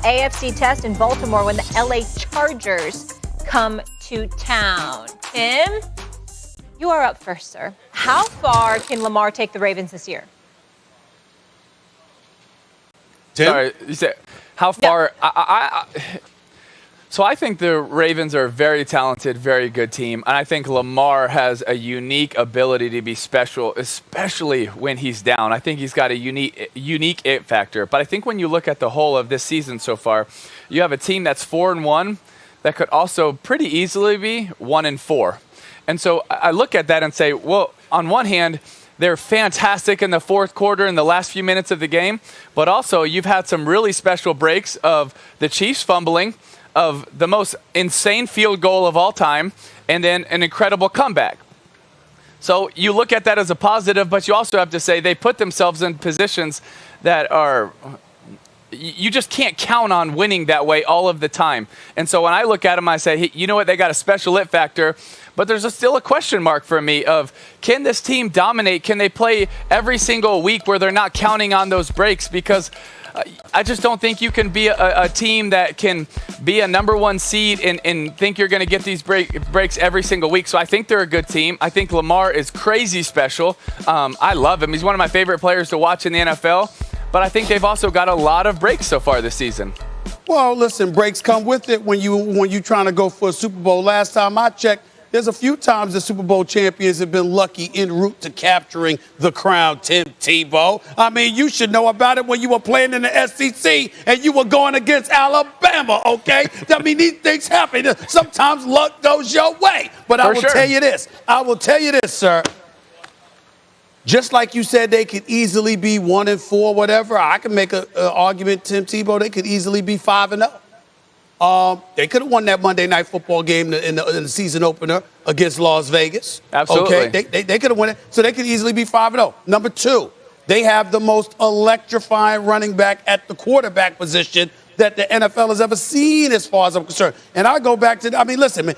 AFC test in Baltimore when the LA Chargers come to town. Tim, you are up first, sir. How far can Lamar take the Ravens this year? Tim? Sorry, you said how far? Yeah. So I think the Ravens are a very talented, very good team, and I think Lamar has a unique ability to be special, especially when he's down. I think he's got a unique it factor. But I think when you look at the whole of this season so far, you have a team that's 4-1 that could also pretty easily be 1-4. And so I look at that and say, well, on one hand, they're fantastic in the fourth quarter in the last few minutes of the game, but also you've had some really special breaks of the Chiefs fumbling, of the most insane field goal of all time, and then an incredible comeback. So you look at that as a positive, but you also have to say they put themselves in positions that are, you just can't count on winning that way all of the time. And so when I look at them, I say, hey, you know what, they got a special it factor, but there's still a question mark for me of, can this team dominate? Can they play every single week where they're not counting on those breaks? Because I just don't think you can be a team that can be a number one seed and think you're going to get these breaks every single week. So I think they're a good team. I think Lamar is crazy special. I love him. He's one of my favorite players to watch in the NFL. But I think they've also got a lot of breaks so far this season. Well, listen, breaks come with it when you're trying to go for a Super Bowl. Last time I checked, there's a few times the Super Bowl champions have been lucky en route to capturing the crown, Tim Tebow. I mean, you should know about it when you were playing in the SEC and you were going against Alabama, okay? I mean, these things happen. Sometimes luck goes your way. But I will tell you this. I will tell you this, sir. Just like you said, they could easily be 1-4, whatever. I can make an argument, Tim Tebow, they could easily be 5-0. They could have won that Monday Night Football game in the season opener against Las Vegas. Absolutely. Okay, they could have won it. So they could easily be 5-0. Number two, they have the most electrifying running back at the quarterback position that the NFL has ever seen, as far as I'm concerned. And I go back to, I mean, listen, man,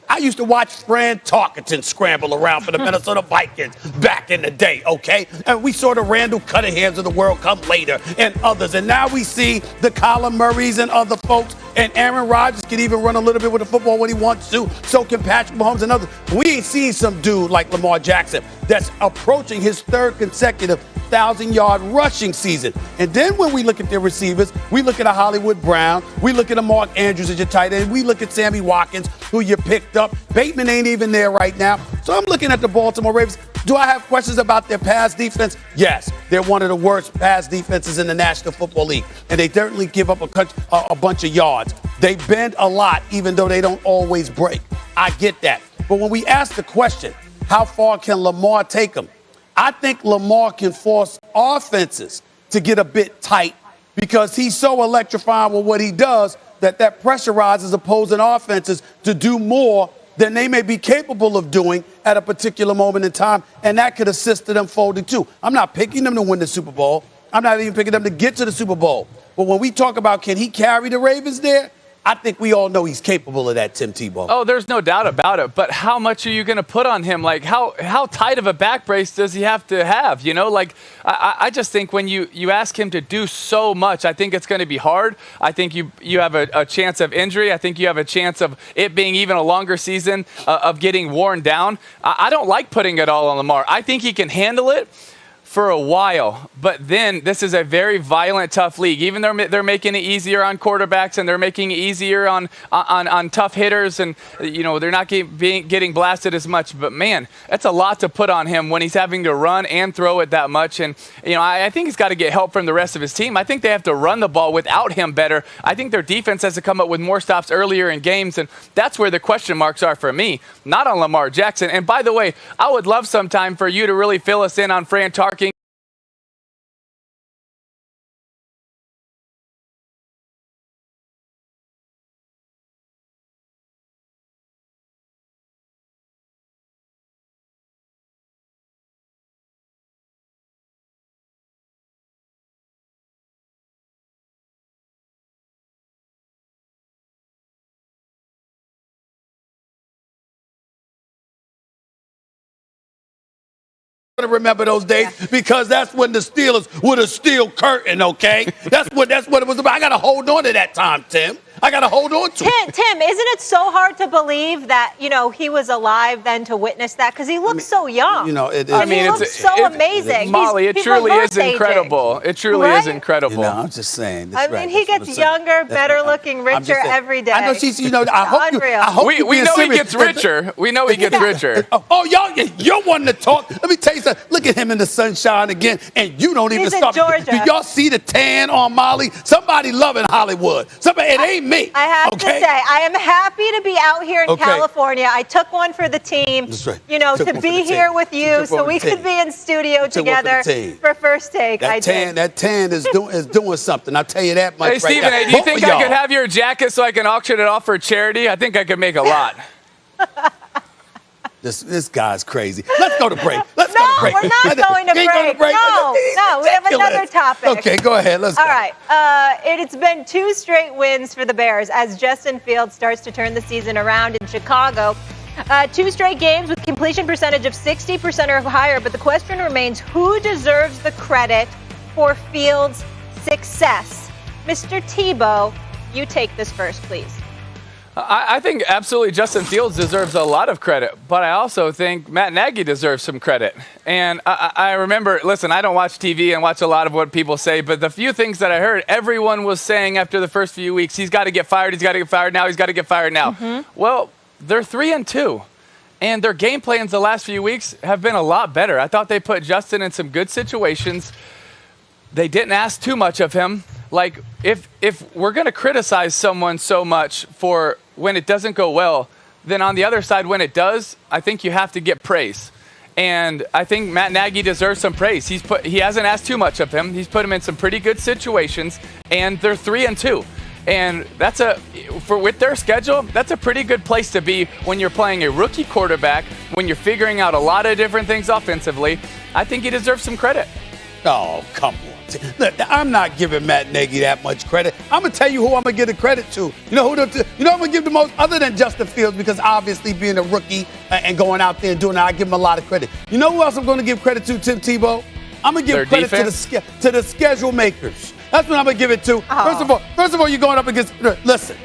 I used to watch Fran Tarkenton scramble around for the Minnesota Vikings back in the day, okay? And we saw the Randall Cunninghams of the world come later and others. And now we see the Kyler Murrays and other folks. And Aaron Rodgers can even run a little bit with the football when he wants to. So can Patrick Mahomes and others. We ain't seen some dude like Lamar Jackson that's approaching his third consecutive 1,000-yard rushing season. And then when we look at their receivers, we look at a Hollywood Brown, we look at a Mark Andrews as your tight end, we look at Sammy Watkins, who you picked up. Bateman ain't even there right now. So I'm looking at the Baltimore Ravens. Do I have questions about their pass defense? Yes. They're one of the worst pass defenses in the National Football League. And they certainly give up a bunch of yards. They bend a lot, even though they don't always break. I get that. But when we ask the question, how far can Lamar take them? I think Lamar can force offenses to get a bit tight because he's so electrifying with what he does that pressurizes opposing offenses to do more than they may be capable of doing at a particular moment in time, and that could assist to them folding too. I'm not picking them to win the Super Bowl. I'm not even picking them to get to the Super Bowl. But when we talk about can he carry the Ravens there, I think we all know he's capable of that, Tim Tebow. Oh, there's no doubt about it. But how much are you going to put on him? Like, how tight of a back brace does he have to have? You know, like, I just think when you ask him to do so much, I think it's going to be hard. I think you have a chance of injury. I think you have a chance of it being even a longer season of getting worn down. I don't like putting it all on Lamar. I think he can handle it for a while, but then this is a very violent, tough league. Even though they're making it easier on quarterbacks and they're making it easier on tough hitters, and you know they're not getting blasted as much. But man, that's a lot to put on him when he's having to run and throw it that much. And you know, I think he's got to get help from the rest of his team. I think they have to run the ball without him better. I think their defense has to come up with more stops earlier in games, and that's where the question marks are for me, not on Lamar Jackson. And by the way, I would love sometime for you to really fill us in on Fran Tarkenton. to remember those days because that's when the Steelers were the steel curtain, okay? That's what it was about. I got to hold on to that time, Tim. I got to hold on to it. Tim, isn't it so hard to believe that, he was alive then to witness that? Because he looks so young. He looks so amazing. Molly, it truly is incredible. It truly is incredible. I'm just saying. He gets younger, better looking, richer every day. I know she's, I hope we know he gets richer. We know he gets richer. Oh, you're wanting to talk. Let me tell you something. Look at him in the sunshine again, and you don't even He's in stop. Georgia. Do y'all see the tan on Molly? Somebody loving Hollywood. It ain't me. I have to say, I am happy to be out here in California. I took one for the team. That's right. To be here with you so we could be in studio together for First Take. That tan is doing something. I'll tell you that much. Hey, Stephen, do you think I could have your jacket so I can auction it off for charity? I think I could make a lot. This guy's crazy. Let's go to break. We're not going to break. No, we have another topic. Okay, go ahead. Let's go. All right. It's been 2 straight wins for the Bears as Justin Fields starts to turn the season around in Chicago. 2 straight games with completion percentage of 60% or higher, but the question remains, who deserves the credit for Fields' success? Mr. Tebow, you take this first, please. I think absolutely Justin Fields deserves a lot of credit, but I also think Matt Nagy deserves some credit. And I remember, listen, I don't watch TV and watch a lot of what people say, but the few things that I heard, everyone was saying after the first few weeks, he's got to get fired, now, he's got to get fired now. Mm-hmm. Well, they're 3-2, and their game plans the last few weeks have been a lot better. I thought they put Justin in some good situations. They didn't ask too much of him. Like, if we're going to criticize someone so much for when it doesn't go well, then on the other side, when it does, I think you have to get praise. And I think Matt Nagy deserves some praise. He hasn't asked too much of him. He's put him in some pretty good situations, and they're 3-2. And with their schedule, that's a pretty good place to be when you're playing a rookie quarterback, when you're figuring out a lot of different things offensively. I think he deserves some credit. Oh, come on. Look, I'm not giving Matt Nagy that much credit. I'm going to tell you who I'm going to give the credit to. You know who I'm going to give the most, other than Justin Fields, because obviously being a rookie and going out there and doing that, I give him a lot of credit. You know who else I'm going to give credit to, Tim Tebow? I'm going to give credit to the schedule makers. That's what I'm going to give it to. Oh. First of all, you're going up against, listen,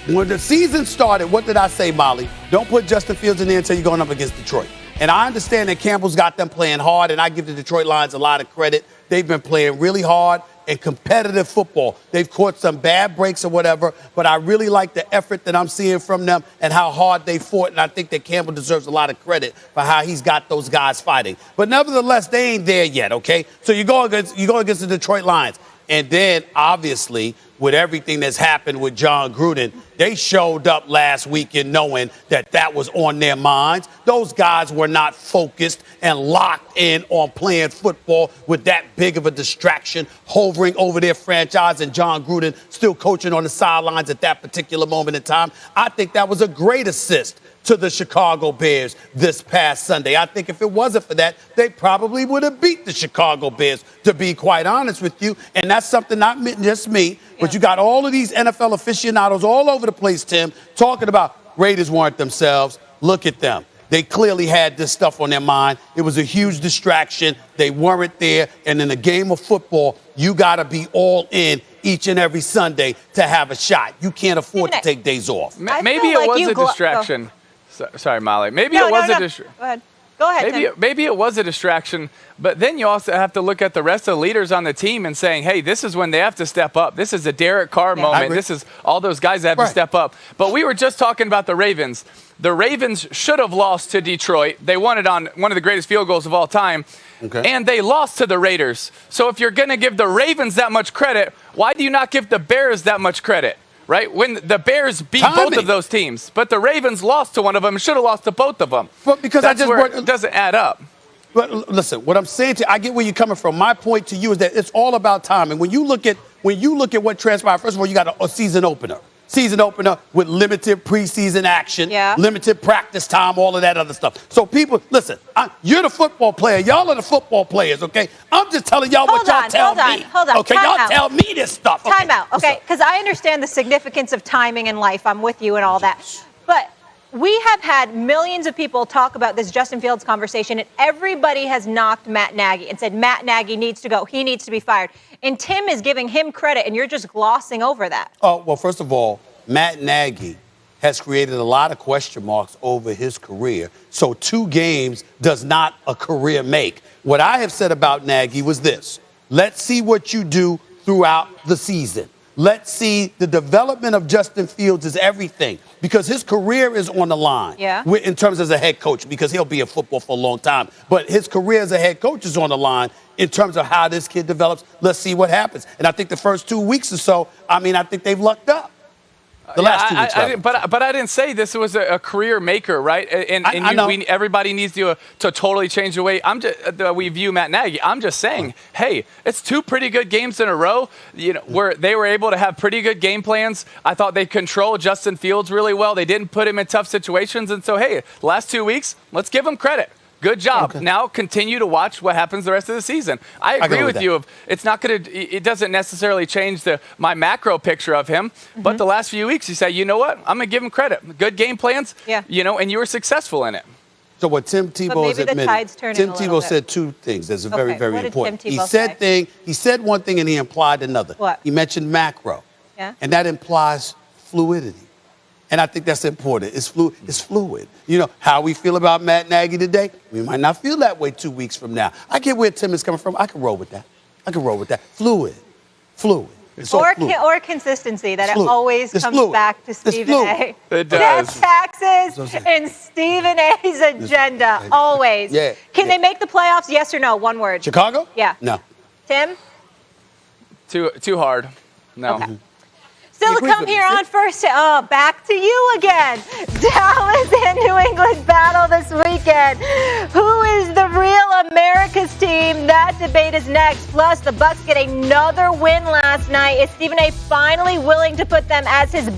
when the season started, what did I say, Molly? Don't put Justin Fields in there until you're going up against Detroit. And I understand that Campbell's got them playing hard, and I give the Detroit Lions a lot of credit. They've been playing really hard and competitive football. They've caught some bad breaks or whatever, but I really like the effort that I'm seeing from them and how hard they fought, and I think that Campbell deserves a lot of credit for how he's got those guys fighting. But nevertheless, they ain't there yet, okay? So you go against the Detroit Lions. And then, obviously, with everything that's happened with Jon Gruden, they showed up last weekend knowing that was on their minds. Those guys were not focused and locked in on playing football with that big of a distraction hovering over their franchise, and Jon Gruden still coaching on the sidelines at that particular moment in time. I think that was a great assist to the Chicago Bears this past Sunday. I think if it wasn't for that, they probably would have beat the Chicago Bears, to be quite honest with you. And that's something not just me, but you got all of these NFL aficionados all over the place, Tim, talking about Raiders weren't themselves. Look at them. They clearly had this stuff on their mind. It was a huge distraction. They weren't there. And in the game of football, you got to be all in each and every Sunday to have a shot. You can't afford to take days off. Maybe it was a distraction. Sorry, Molly. Maybe it was a distraction. Go ahead. Maybe it was a distraction, but then you also have to look at the rest of the leaders on the team and saying, hey, this is when they have to step up. This is a Derek Carr moment. This is all those guys that have to step up. But we were just talking about the Ravens. The Ravens should have lost to Detroit. They won it on one of the greatest field goals of all time. Okay. And they lost to the Raiders. So if you're going to give the Ravens that much credit, why do you not give the Bears that much credit? Right? When the Bears beat both of those teams, but the Ravens lost to one of them and should have lost to both of them. But because it doesn't add up. But listen, what I'm saying to you, I get where you're coming from. My point to you is that it's all about timing. When you look at what transpired, first of all, you got a season opener. Season opener with limited preseason action, limited practice time, all of that other stuff. So people, listen, you're the football player. Y'all are the football players, okay? I'm just telling y'all what y'all tell me. Hold on. Okay, y'all tell me this stuff. Time out, okay? Because I understand the significance of timing in life. I'm with you and all that. But We have had millions of people talk about this Justin Fields conversation, and everybody has knocked Matt Nagy and said Matt Nagy needs to go. He needs to be fired. And Tim is giving him credit, and you're just glossing over that. Oh, well, first of all, Matt Nagy has created a lot of question marks over his career. So 2 games does not a career make. What I have said about Nagy was this. Let's see what you do throughout the season. Let's see the development of Justin Fields is everything because his career is on the line in terms as a head coach because he'll be in football for a long time. But his career as a head coach is on the line in terms of how this kid develops. Let's see what happens. And I think the first 2 weeks or so, I think they've lucked up. The last 2 weeks. But I didn't say this was a career maker, right? And I know. Everybody needs to totally change the way we view Matt Nagy. I'm just saying, hey, it's 2 pretty good games in a row. Where they were able to have pretty good game plans. I thought they controlled Justin Fields really well. They didn't put him in tough situations, and so hey, the last 2 weeks, let's give them credit. Good job. Okay. Now continue to watch what happens the rest of the season. I agree with you. It doesn't necessarily change my macro picture of him, but the last few weeks you say, you know what? I'm going to give him credit. Good game plans, and you were successful in it. So what Tim Tebow has admitted, Tim Tebow said 2 things that's very, very important. He said one thing and he implied another. What? He mentioned macro, and that implies fluidity. And I think that's important. It's fluid. How we feel about Matt Nagy today, we might not feel that way 2 weeks from now. I get where Tim is coming from. I can roll with that. Fluid. It's or consistency, that it always comes back to Stephen A. It does. Death, taxes, and Stephen A's agenda, always. Yeah. Can they make the playoffs, yes or no? One word. Chicago? Yeah. No. Tim? Too hard. No. Okay. Still to come here on First. Back to you again. Dallas and New England battle this weekend. Who is the real America's team? That debate is next. Plus, the Bucs get another win last night. Is Stephen A. finally willing to put them as his